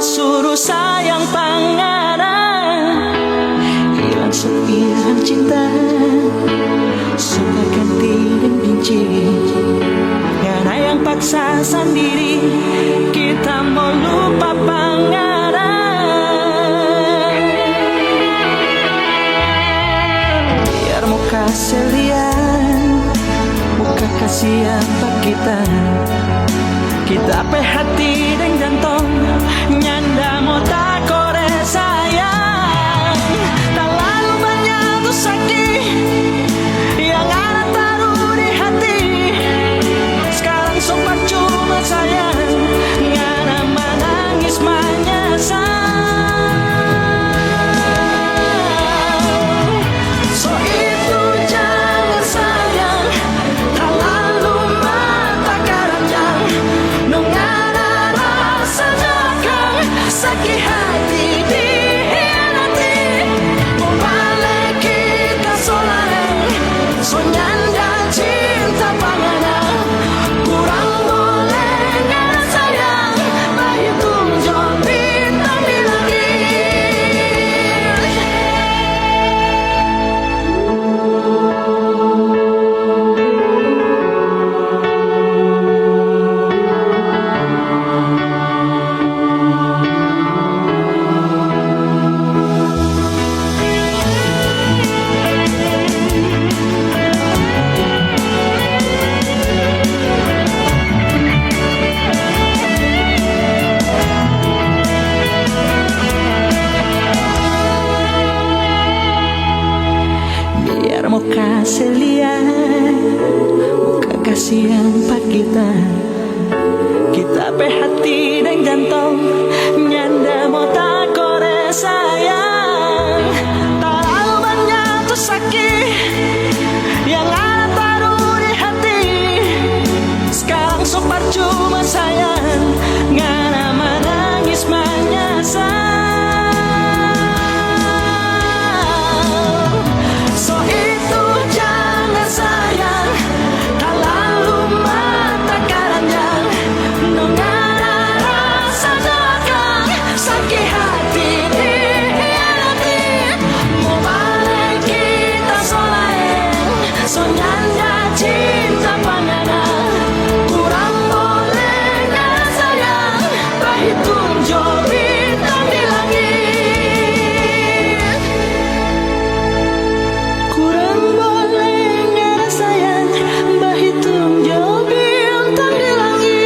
suruh sayang pangaran, hilang sepirang cinta, suka ganti dan benci. Ngana yang paksa sendiri, kita mau lupa pangaran. Biar muka selian, muka kasihan pak kita pe hati dan jantung nyanda mau tak kore sayang. Tak lalu banyak tuh sakit yang ada taruh di hati. Sekarang sempat cuma sayang, ngana menangis menyesal. So itu jangan sayang, tak lalu mata keranjang. Nungana rasa dagang, sakit hati dihianati. Mau balik kita soalnya, so nyanda cinta panganan. Kurang boleh ngana sayang, bahitung jauh bintang di langit. Biar muka selian, muka kasihan pak kita pe hati dan jantung nyanda mau tak kore sayang. Tak lalu banyak tuh sakit yang ada taruh di hati. Sekarang sempat cuma sayang, ngana menangis menyesal. So itu jangan sayang, tak lalu mata keranjang. Nungana rasa dagang, sakit hati dihianati. Mau balik kita solaeng, so nyanda cinta panganan. Kurang boleh ngana sayang, bahitung jauh bintang di langit. Kurang boleh ngana sayang, bahitung jauh bintang di langit.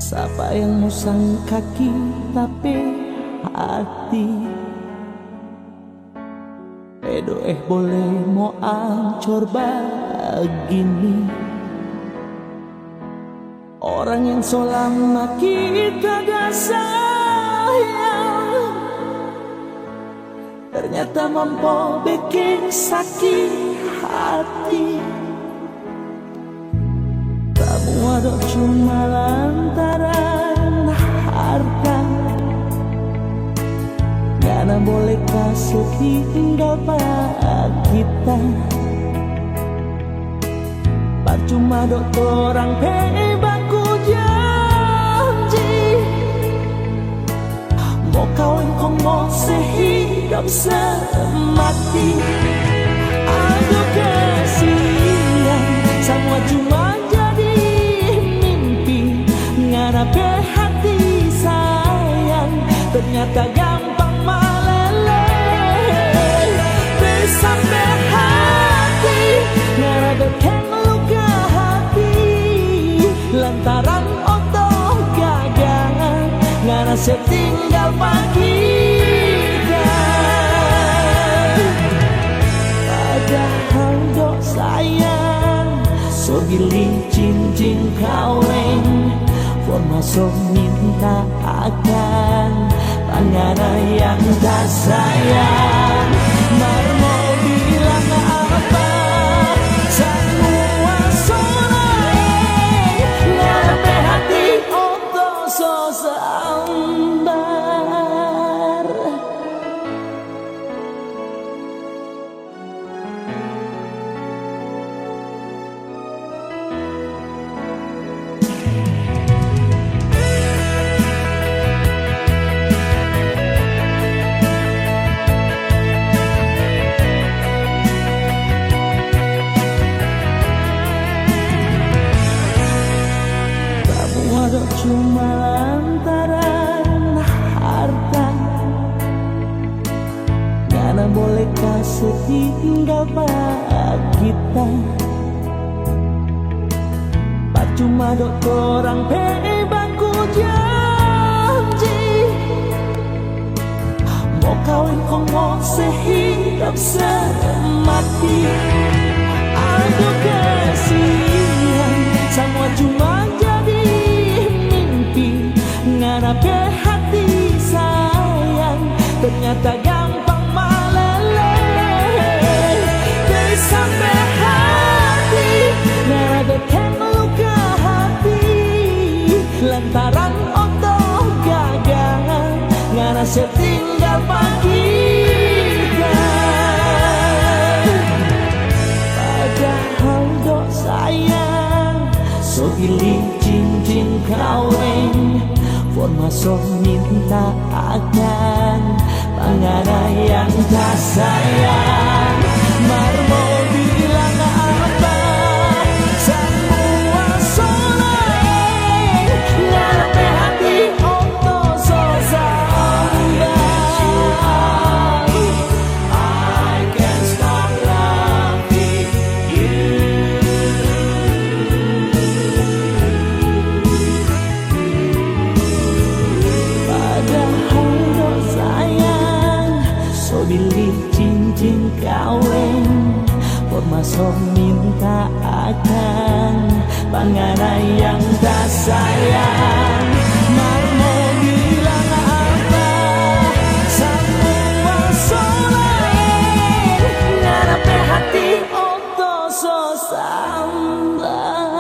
Siapa yang musang kaki tapi hati, edo boleh mau ancur begini. Orang yang selama kita gak sayang, ternyata mampu bikin sakit hati. Kamu ada cuma lantaran harta, ngana boleh kasih tinggal pada kita. Percuma dok orang hebatku janji, mau kawin kau mau sehidup semati. Aduh kasihan, semua cuma jadi mimpi. Ngana pe hati sayang, ternyata gampang meleleh. Sampai hati, ngana bikin luka hati. Lantaran otoh gagal, ngana setinggal pagi. pilih cincin kawin Formasok minta akan Panggana yang tak sayang Marmo bilang apa Semua sorai Ngarepe hati oto so sambar Cuma lantaran harta Karena boleh kasih tinggal kita Percuma dok orang bebangku janji Mau kawin kong mau sehidup semati Aduh kasihan Semua cuma ngarepe hati sayang ternyata gampang meleleh dari sampai hati ngarepe meluka hati lantaran otoh gagal ngarasa tinggal kita padahal dok sayang so pilih cincin kawin Formasok minta akan Panggana yang tak sayang Marmo bilang apa Semua sorai Ngarepe hati oto so sambar I can't stop loving you Pilih cincin kawin Formasok minta akan Panggana yang tak sayang Marmo bilang apa Semua sorai Ngarepe hati oto so sambar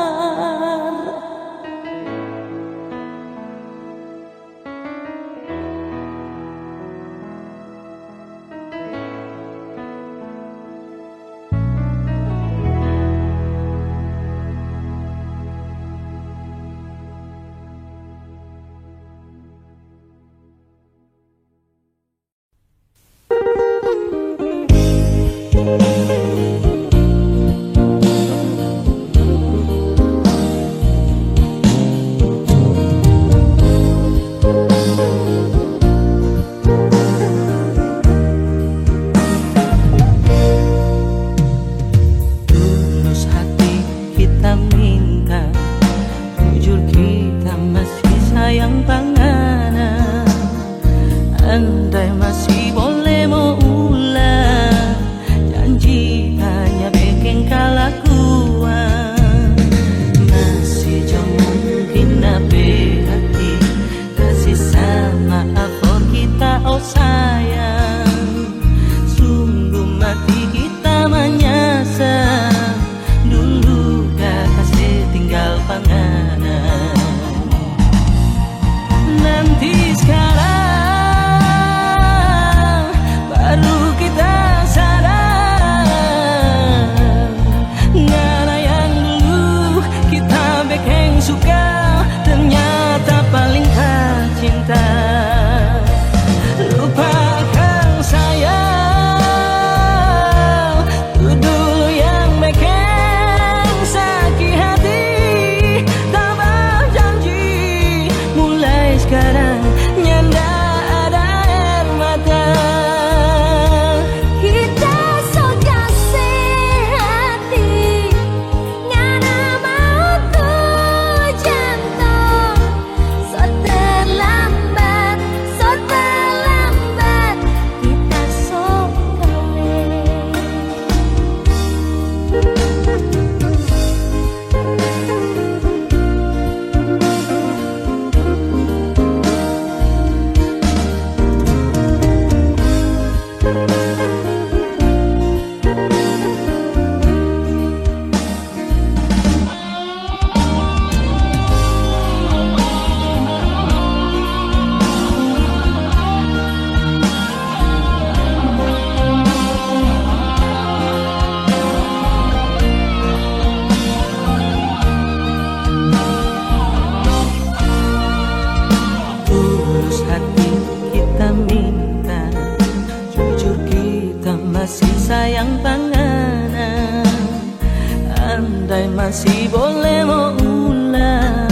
masih boleh mau ulang.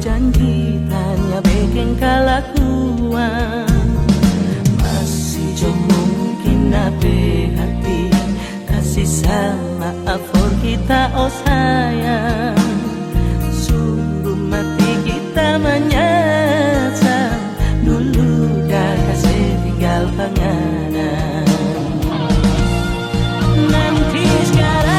Janji tanya bikin kelakuan. Masih jauh mungkin nape hati. Kasih sama afor kita oh sayang. Suruh mati kita menyesal. Dulu dah kasih tinggal penganan. Nanti sekarang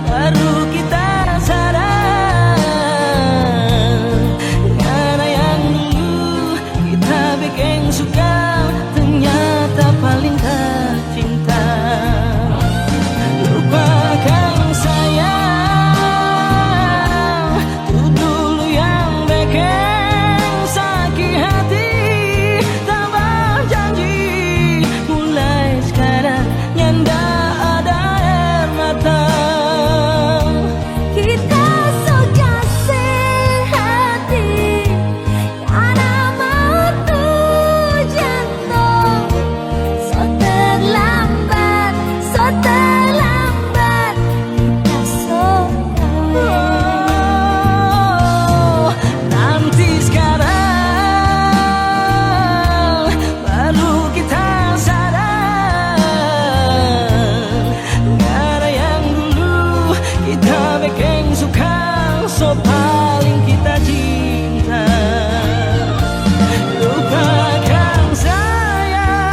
baru kita sadar. Karena yang dulu kita bikin suka ternyata paling tercinta. Lupakan sayang, itu dulu yang bikin sakit hati. Tambah janji mulai sekarang nyanda ada air mata. Kita suka sehati karena mau tuh jantung. So terlambat kita suka. Nanti sekarang baru kita sadar. Karena yang dulu kita bikin suka, so paling kita cinta. Lupakan sayang,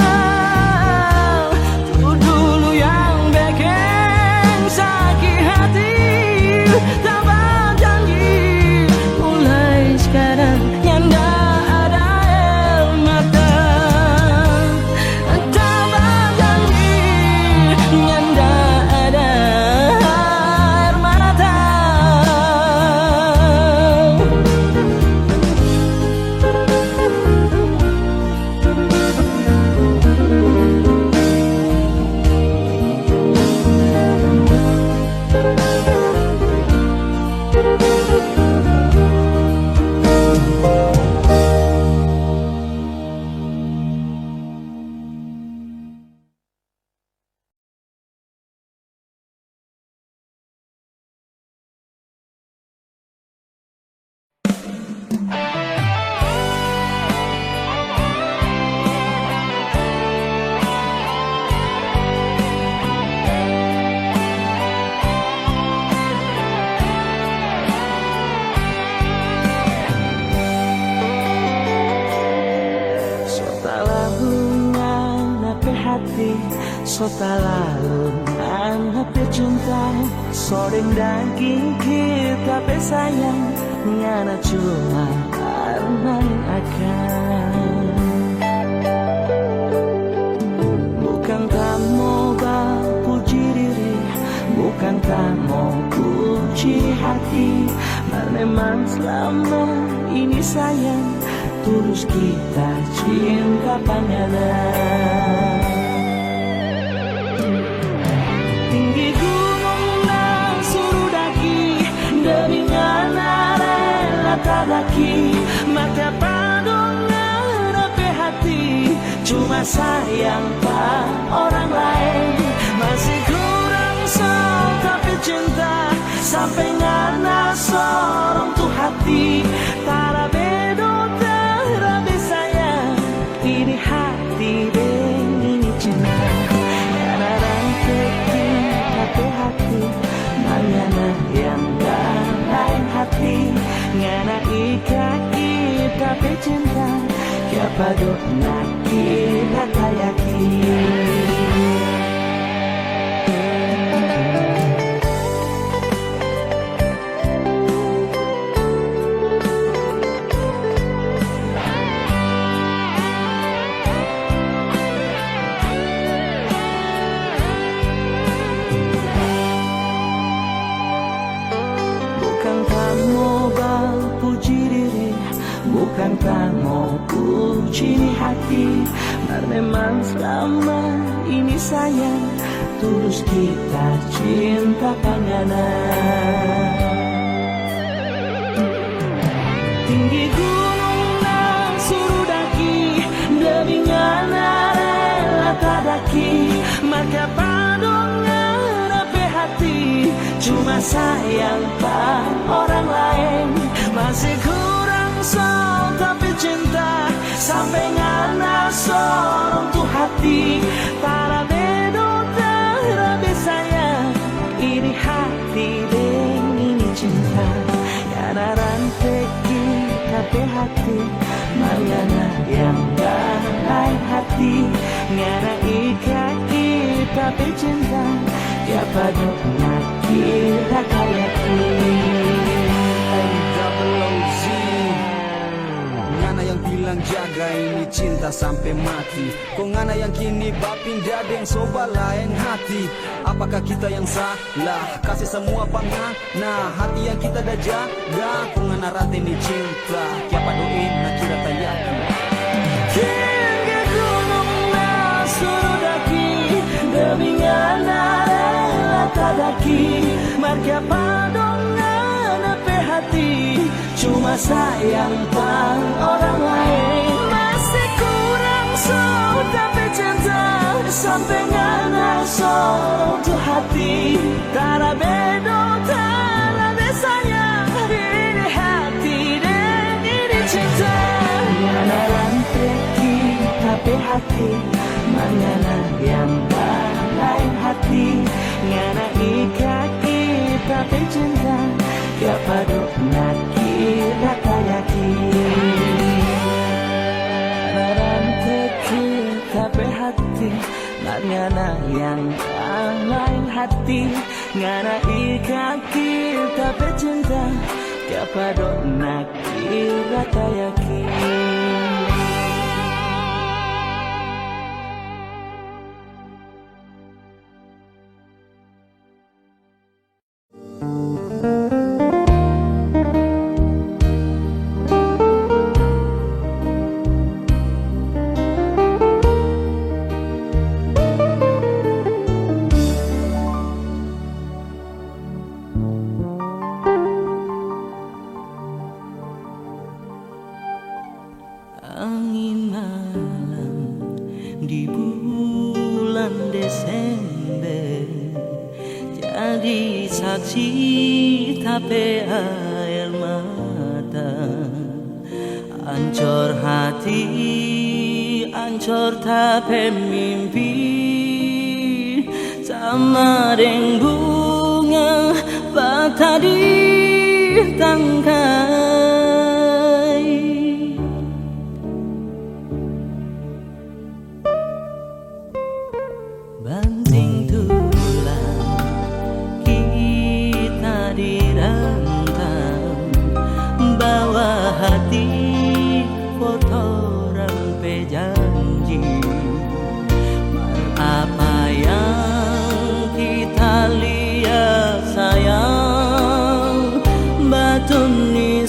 itu dulu yang bikin sakit hati. Tambah janji mulai sekarang nyanda ada air mata. Tambah janji nyanda ada air mata. So tak lalu nape hati, so tak lalu nape cinta. Sering daging kita pe sayang, ngana cuma karena akan. Bukan kamu puji diri, bukan kamu puji hati. Memang selama ini sayang, tulus kita cinta panganan. Tinggi gunung dan suruh daki, demi ngana rela tadaki. Mata padongan ape hati, cuma sayang pak orang lain. Masih kurang sok tapi cinta, sampai ngana sorong tuh hati. Tara bedo terabe sayang, ini hati dan ini cinta. Ngana rangkeki tapi hati, mangana yang lain hati. Ngana ikaki tapi cinta, siapa dok nak kita kayaki. Bukan kamu puji diri, bukan kamu puji hati. Memang selama ini sayang, tulus kita cinta panganan. Tinggi gunung dan suruh daki, demi ngana rela tadaki. Maka padongan ape hati, cuma sayang pada orang lain. Masih kurang sok tapi cinta sampai ngana sorong tuh hati. Para bedo terabe sayang ini hati deng ini cinta. Karena rantai tapi hati Mariana yang lain hati. Ngana ikat kita cinta ya pada kira kayak NWZ. Ngana yang bilang jaga ini cinta sampai mati. Kok ngana yang kini bapindah deng soba lain hati. Apakah kita yang salah kasih semua pangana hati yang kita dah jaga. Kok ngana rata ini cinta kiapa doin nak kira tayaki. Hingga gunung suruh daki demi ngana rela tadaki. Marga padong ngana pe hati cuma sayang pang orang lain. Masih kurang sok tapi cinta sampai ngana sorong tuh hati. Tara bedo tara sayang ini hati dan ini cinta. Ngana rantai tapi hati Mangana yang lain hati. Ngana ikat kita cinta ya pada nak kira kayaki. Rantai tapi hati Ngana yang lain hati. Ngana ikat kita cinta ya pada nak kira kayaki. Angin malam di bulan Desember jadi saksi tapi air mata. Ancur hati, ancur tapi mimpi. Sama deng bunga patah di tangkai. Banting tulang kita dirantang, bawa hati foto rampe janji. Apa yang kita lihat sayang, batun ni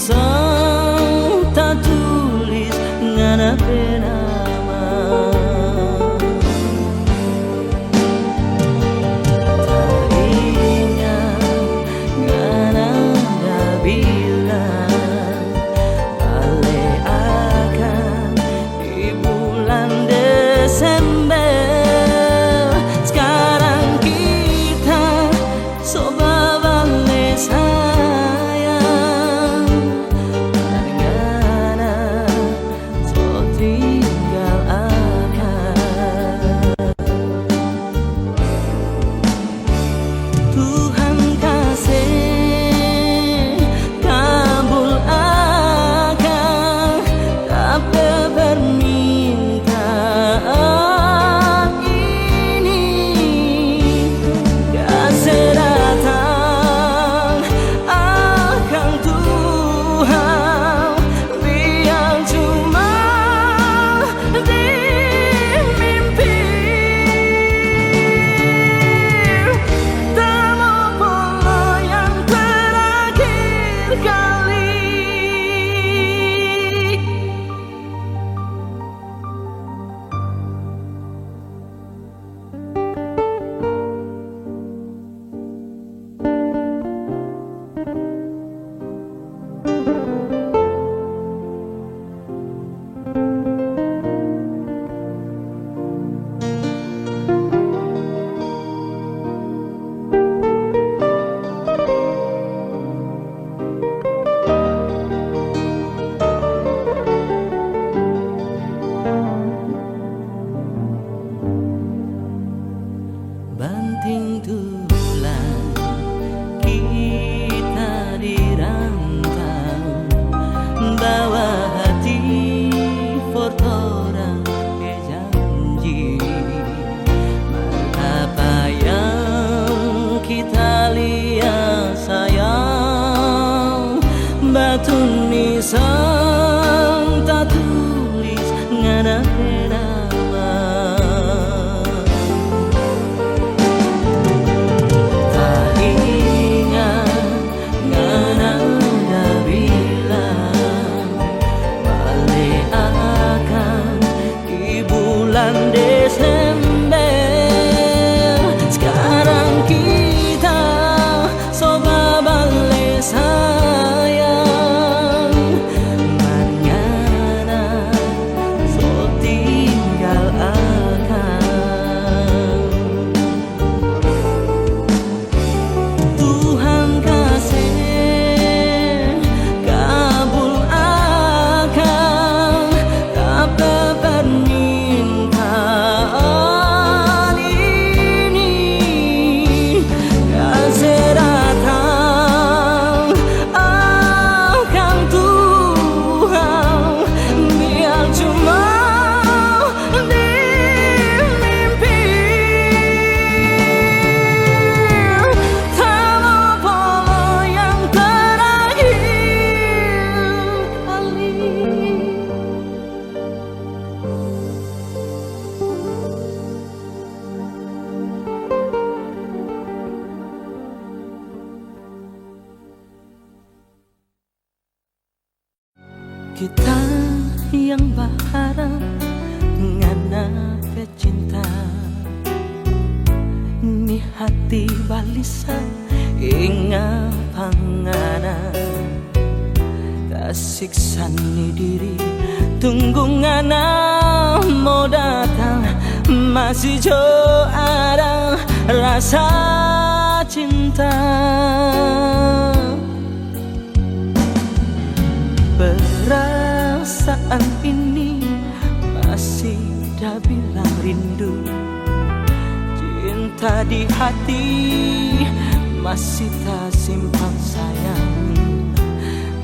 pesan tak tulis ngana nama. Tak ingat ngana dah bilang balik akan di bulan Desember. Sekarang kita coba balik sayang, manana so tinggal akan. Tuhan kasih kabul akan dapat permintaan ini. Kasih datang akan Tuhan, biar cuma di mimpi. Tak mau yang terakhir kali. Kita yang berharap ngana pecinta, ni hati balisa inga pangana. Tak siksa ni diri tunggu ngana mau datang, masih jo ada rasa cinta. Perasaan ini masih dah bilang rindu. Cinta di hati masih tak simpan sayang,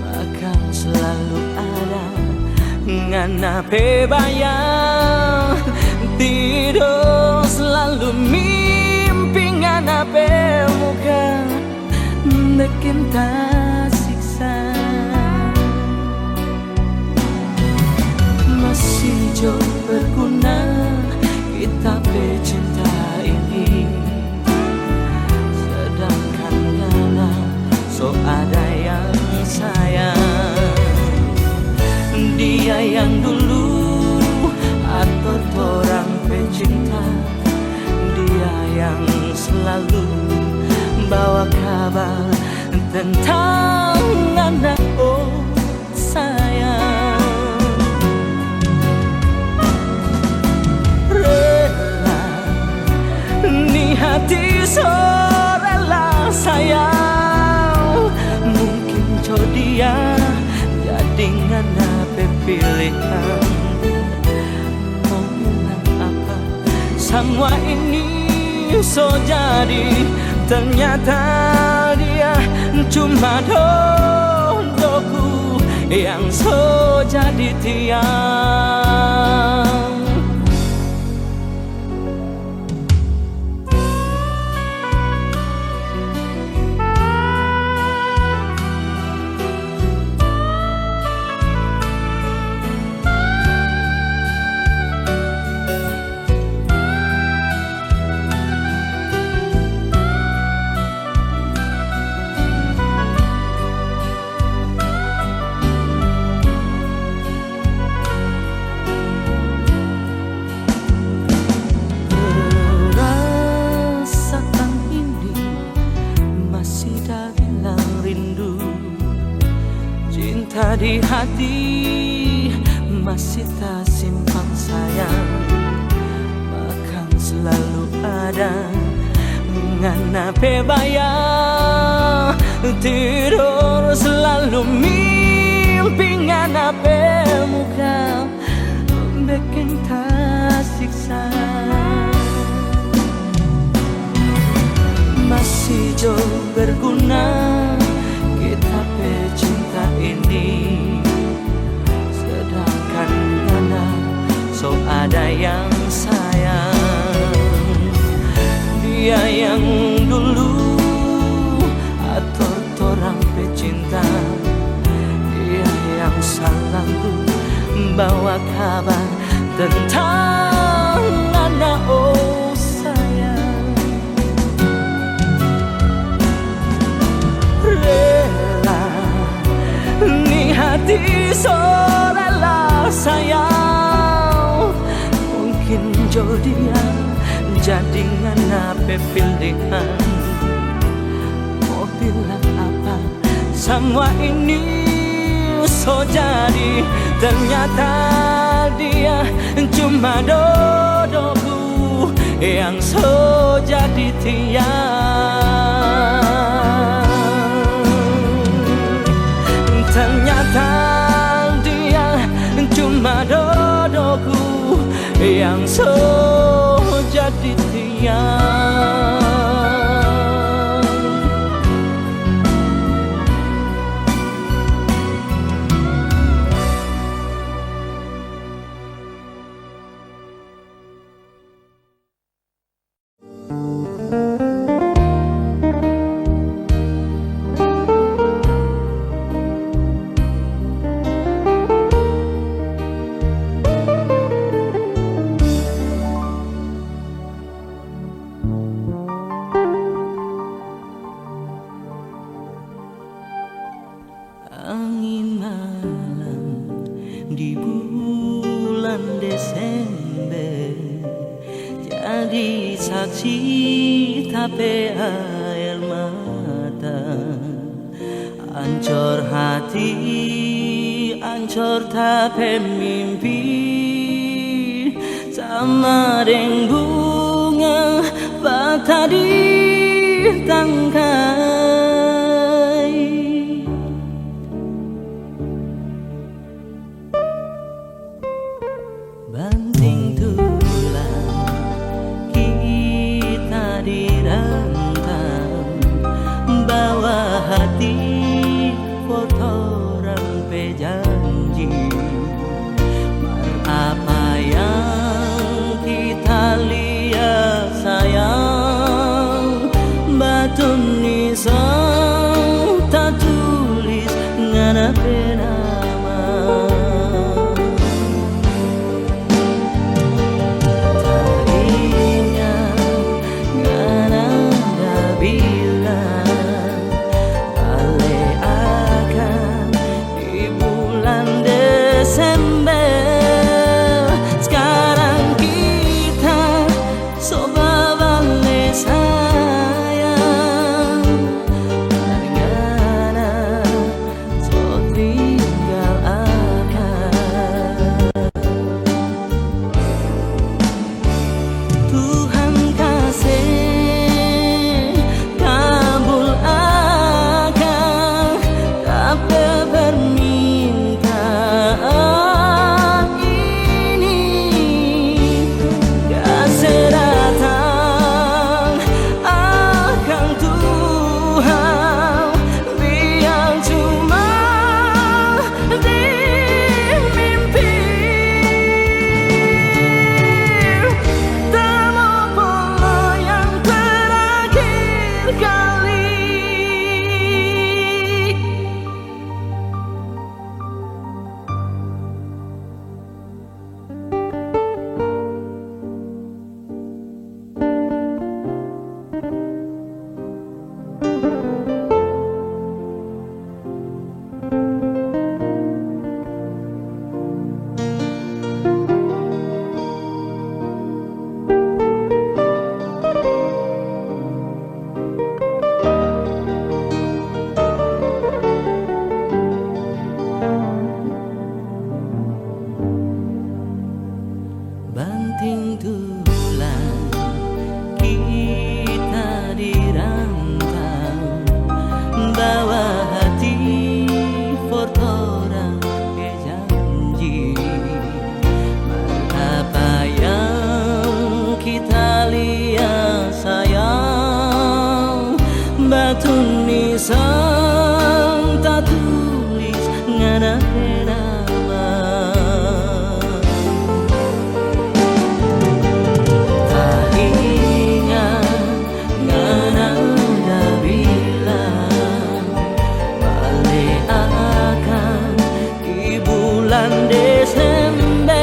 maka selalu ada ngana bayang. Tidur selalu mimpi ngana muka bikin tak siksa. Masih jauh berguna kita bercinta ini, sedangkan nyala so ada yang sayang. Dia yang dulu atau orang pecinta, dia yang selalu bawa kabar tentang anak sayang. Hati so rela sayang, mungkin dia jadi ngana pilihan. Omongan apa semua ini so jadi, ternyata dia cuma doku yang so jadi tiang. Cinta di hati masih tak simpan sayang, akan selalu ada ngana bayang. Tidur selalu mimpi ngana muka bikin tak siksa. Masih jauh berguna kita pecinta ini, sedangkan mana so ada yang sayang. Dia yang dulu atau orang pecinta, dia yang tentang anak oh sayang. Rela ni hati so rela sayang. Mungkin jodoh jadi ngana pilihan. Mau bilang apa, semua ini so jadi. Ternyata dia cuma dodoku yang so jadi tiang. Ternyata dia cuma dodoku yang so jadi tiang. Angin malam di bulan Desember jadi saksi tapi air mata. Ancur hati, ancur tapi mimpi. Sama dengan bunga patah di tangkai. Banting tulang kita dirantang, bawa hati foto rampe janji. Apa yang kita lihat sayang, batu nisan tak tulis ngana nama. Banting tulang kita dirantang, bawa hati foto rampe janji. Apa yang kita lihat sayang, batu nisan tak tulis ngana nama. Desember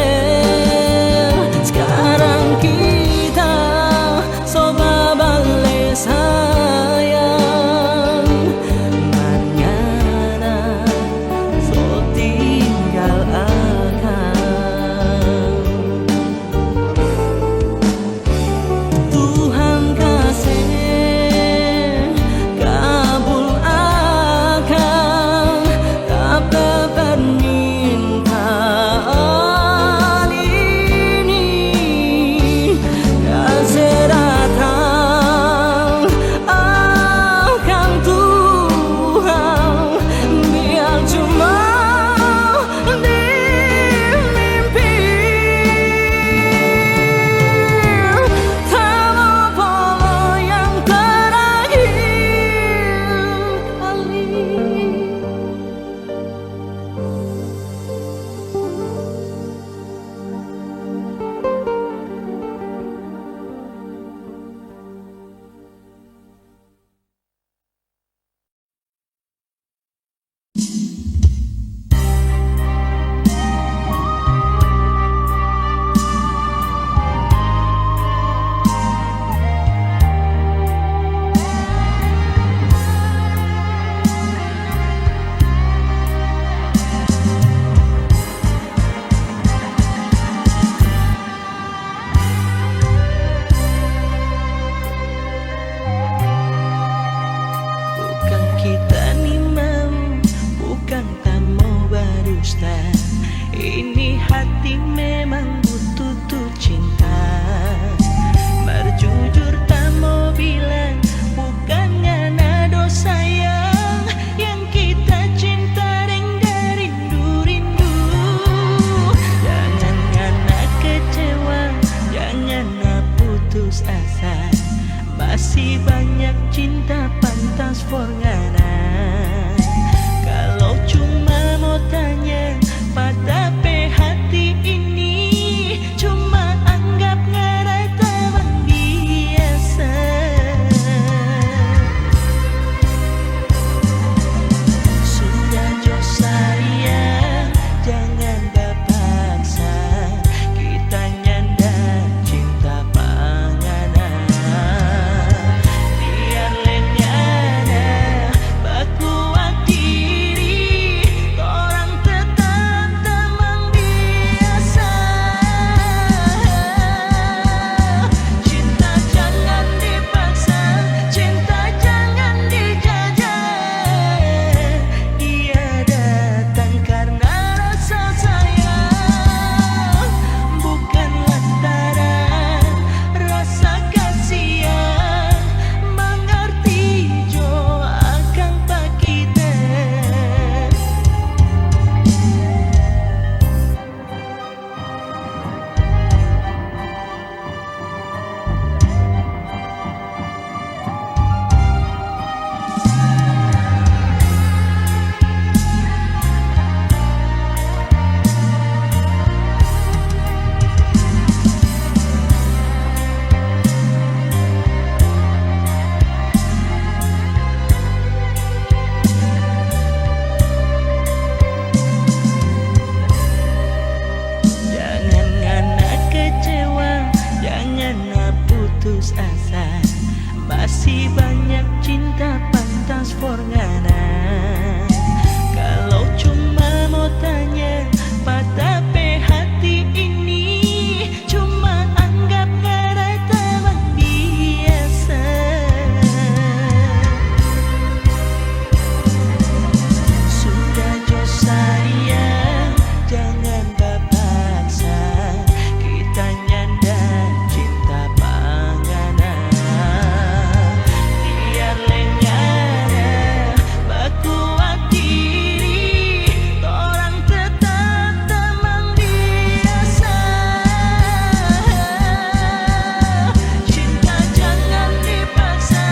Masih banyak cinta pantas for ngana. Kalau cuma mau tanya pada hati ini, cuma anggap ngana teman biasa. Sudah jo sayang, jangan dipaksa. Kita nyanda cinta pangana. Biar lenyana berkuat diri, orang tetap teman biasa. Cinta jangan dipaksa, cinta jangan dijajah. Ia datang karena rasa sayang, bukan lantaran rasa kasihan. Mengerti jo akan pak kita. Jangan ngana kecewa, jangan putus asa. Masih banyak cinta pantas for ngana. Kalau cuma mau tanya pada hati ini, cuma anggap ngana teman biasa. Sudah jo sayang, jangan dipaksa. Kita nyanda cinta pangana. Biar lenyana berkuat diri, orang tetap teman biasa. Cinta jangan dipaksa,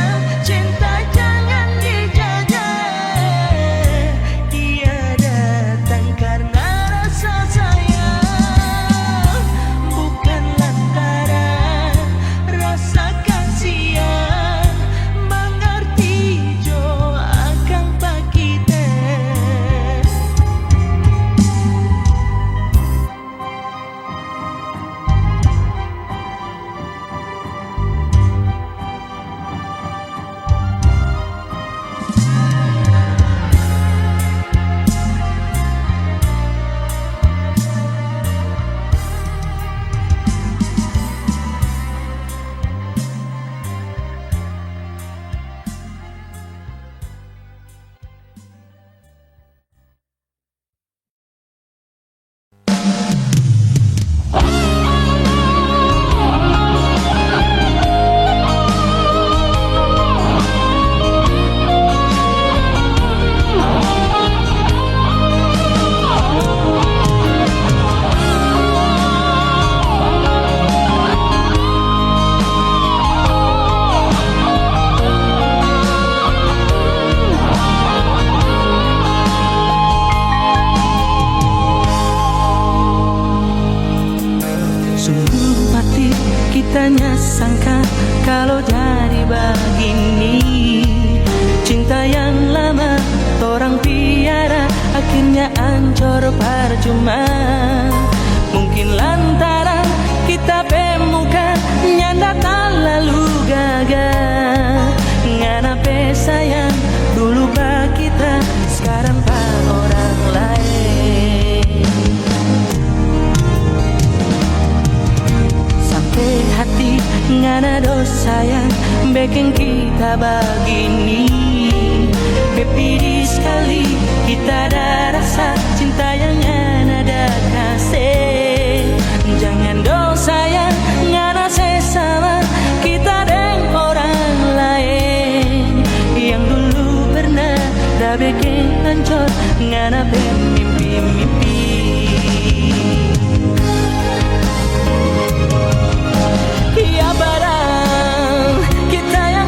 cinta jangan dijajah. Ia datang karena rasa sayang, bukan lantaran rasa kasihan. Mengerti jo akan pak kita. Sungguh mati kitanya sangka kalau jadi begini. Cinta yang lama torang piara akhirnya hancur percuma. Mungkin lantaran kita pemuka nyanda terlalu gagah. Ngana pe sayang dulu pak kita, sekarang pak orang lain. Sampai hati ngana dosa yang bikin kita begini. Bepidi sekali kita ada rasa cinta yang ngana ada kasih. Jangan dosa yang ngana sesama kita dengan orang lain. Yang dulu pernah dah bikin hancur ngana bermimpi-mimpi. Ya barang kita yang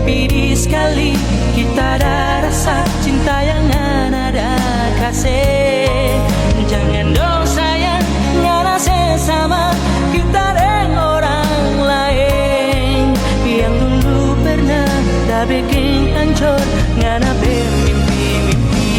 Pidi sekali kita ada rasa cinta yang ada kasih. Jangan dong sayang ngana sesama kita dengan orang lain yang dulu pernah dah bikin hancur ngana bermimpi-mimpi.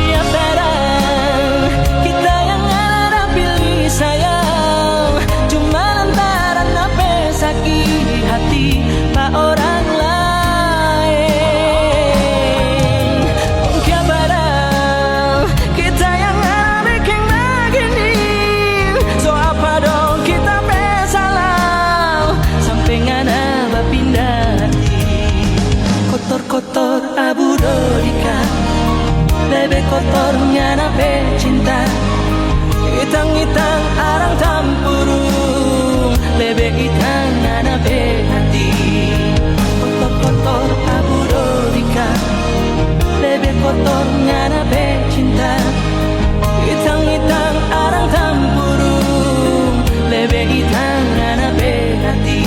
Ya padahal kita yang ada pilih sayang, cuma lantaran apa sakit hati pak orang lain. Ya padahal kita yang ada bikin begini, so apa dong kita salah sampai ngana berpindah hati. Kotor-kotor abu dodika, lebih kotor ngana cinta. Itang-itang arang tampurung, lebih itang ngana hati. Kotor-kotor abu dodika, lebih kotor ngana cinta. Itang-itang arang tampurung, lebih itang ngana hati.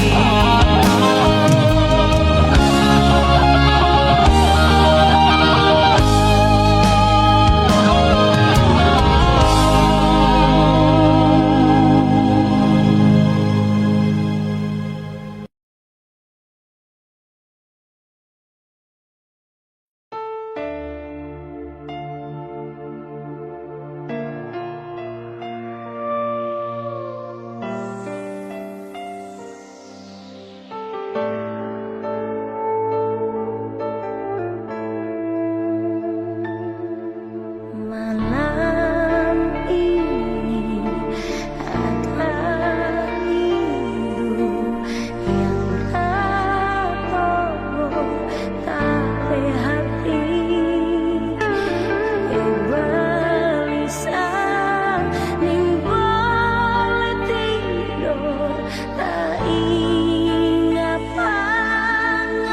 Malam ini ada rindu yang ratoh tak hati. Ibalisa nimbol tidur tak ingat panganan.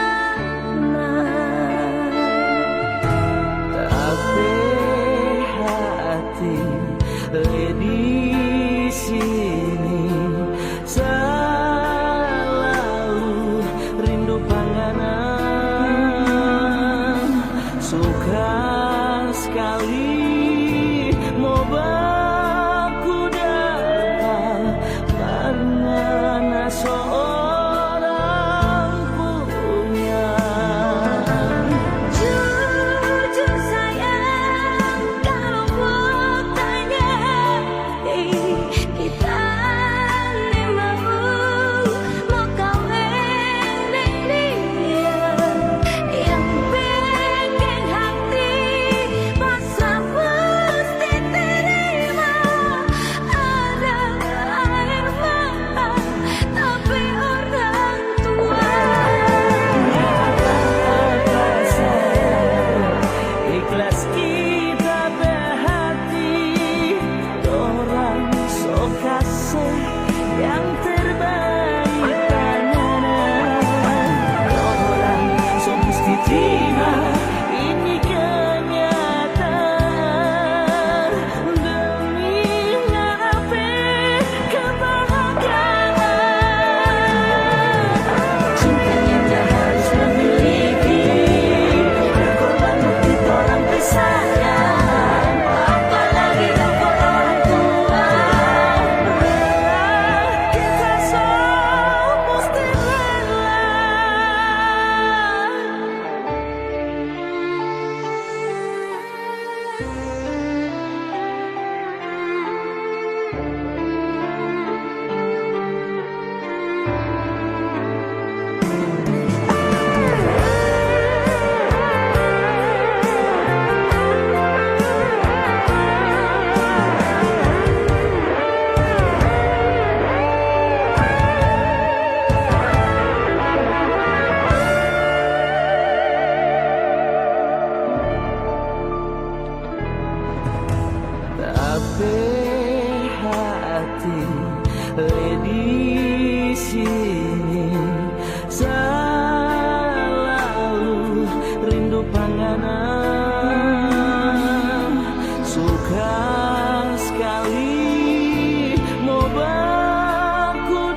Tapi hati di sini selalu rindu panganan. Suka sekali mau baku dapat mana seorang punya. Jujur sayang, kalau mau tanya, kita ni mau kawin dengan dia yang bikin hati masa mesti terima. Ada air mata tapi orang tua. Ikhlas kita berhati, orang sok kasih yang terbaik panganan. Orang sok mesti terima ini kenyataan demi ngapain kebahagiaan. Cintanya tak harus memiliki, berkorban bukti orang bersayang, apalagi dapat orang tua. Kita semua mesti rela. Tapi hati di sini selalu rindu panganan. Suka sekali mau baku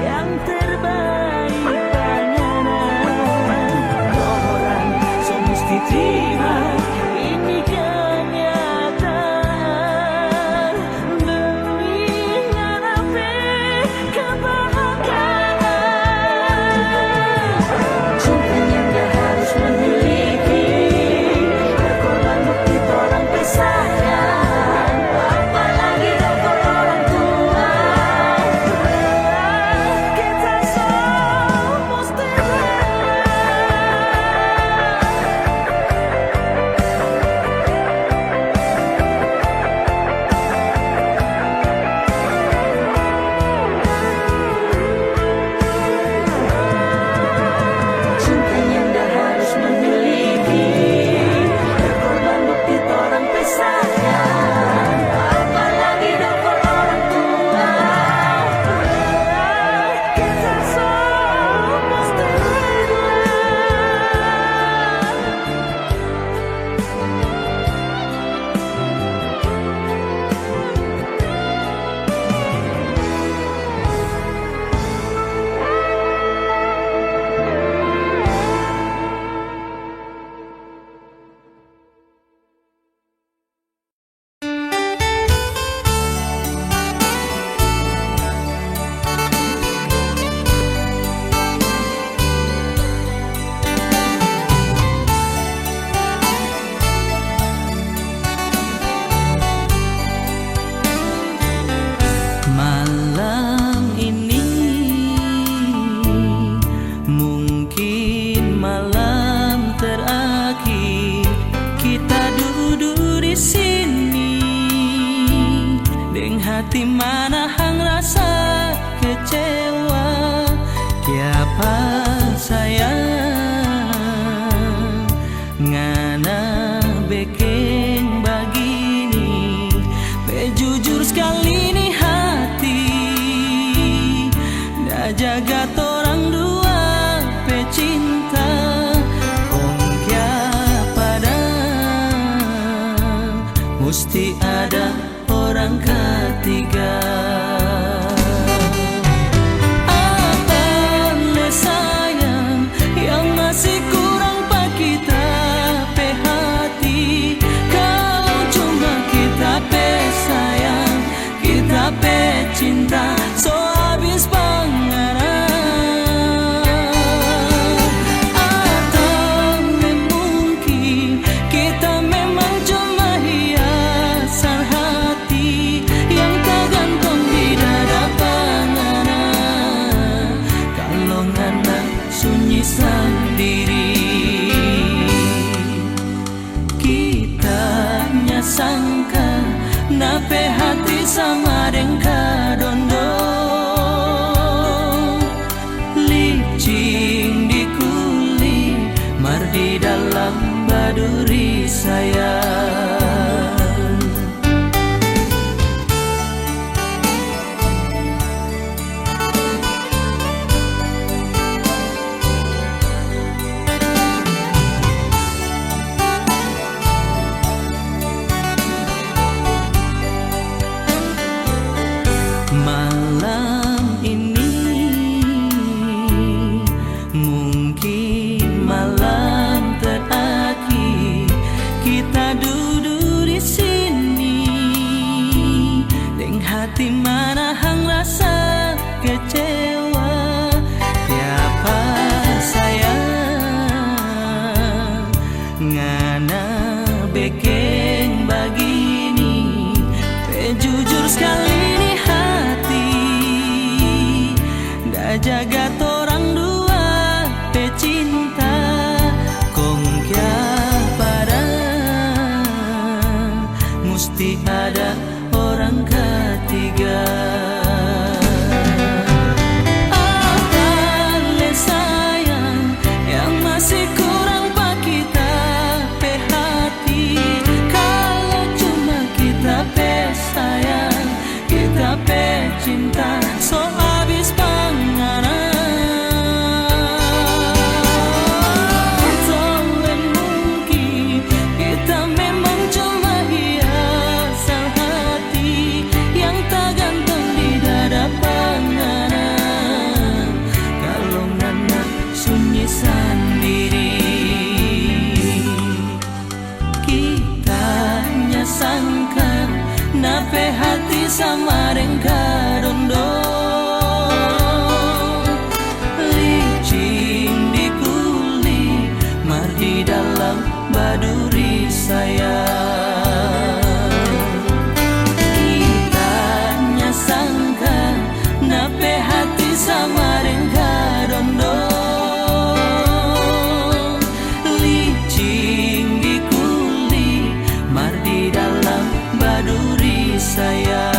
yang terbaik panganan. Orang so mesti terima ini kenyataan. Demi ngarepe kebahagiaan. Cintanya gak harus memiliki, berkorban bukti orang pesayang. Apalagi rokok orang tua, kita semua mesti cintanya gak harus memiliki, berkorban bukti orang pesayang. Apalagi rokok orang tua, kita semua mesti malam ini mungkin malam terakhir kita duduk di sini, deng hati manahang rasa kecewa. Kiapa sayang ngana bekeng begini, jujur sekali nih hati, dah jaga torang dua pecinta. Kong kya pada mesti ada orang ketiga. Apa le sayang yang masih kurang pak kita pe hati, kalau cuma kita pe sayang, kita pe cinta, so habis pangaran. Atau mungkin kita memang cuma hiasan hati yang tergantung di dada pangaran. Kalau ngana sunyi sendiri, kita nyasangka nape hati sama dengka dondo, licin di kulit, mar di dalam baduri sayang. Malam ini mungkin malam terakhir kita duduk di sini, deng hati manahang rasa kecewa. Tiapa sayang ngana bekeng begini, jujur sekali nih hati, dah jaga torang dua pecinta. Kong kya pada mesti ada orang ketiga. Apa le sayang yang masih kurang pak kita pe hati, kalau cuma kita pe sayang, kita pe cinta, so habis pangaran. Tolong mungkin kita memang cuma hiasan hati yang tergantung di dada pangaran. rengka dondo licin di kuli mar di dalam baduri saya. Kitanya sangka nape hati sama rengka dondo licin di kuli mar di dalam baduri saya.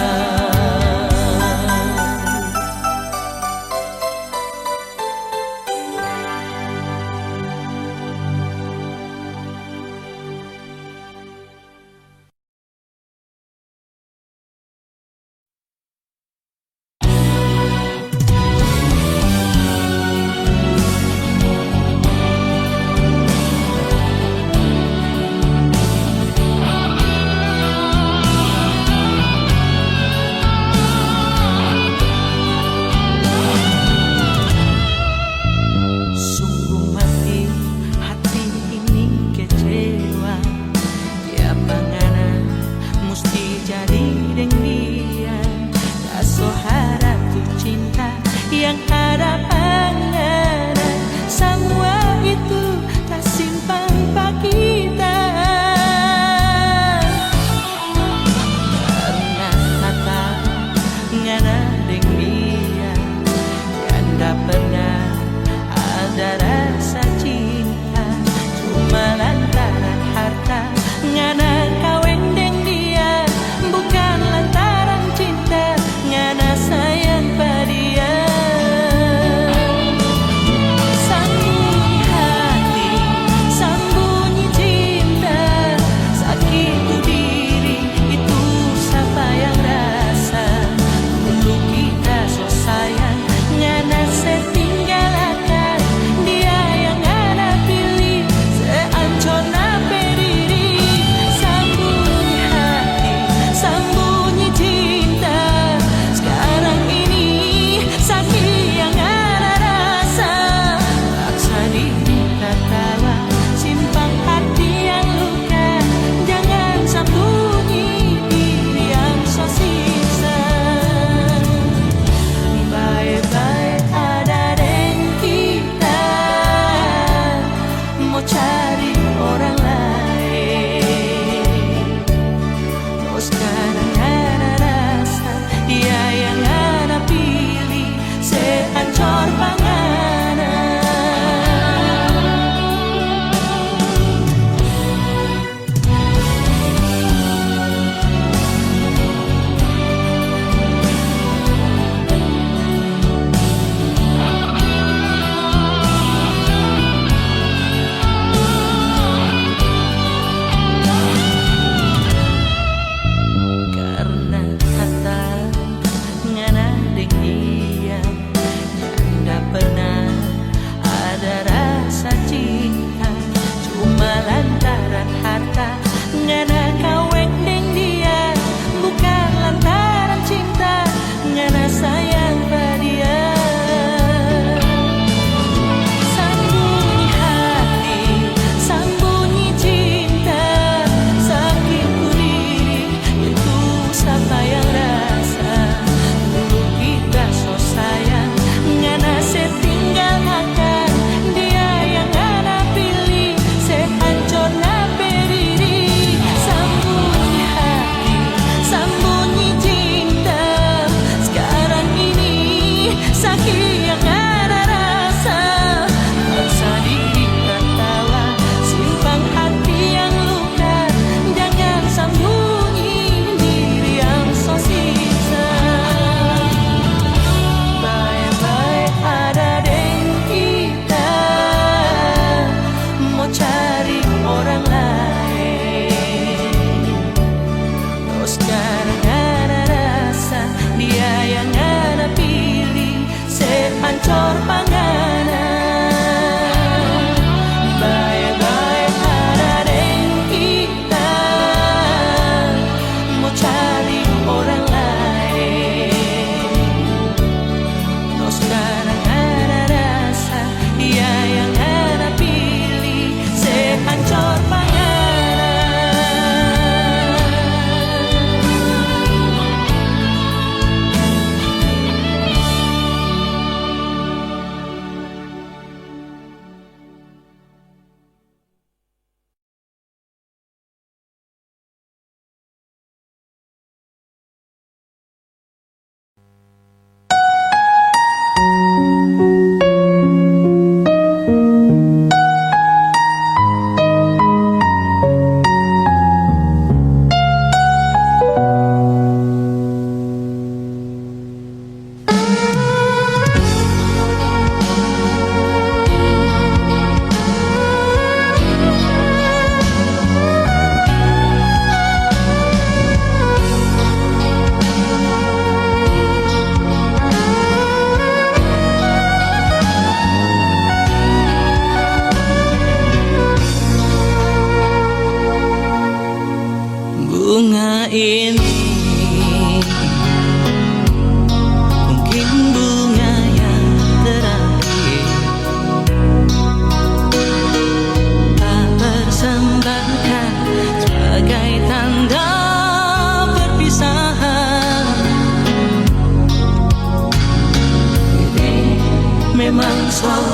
selalu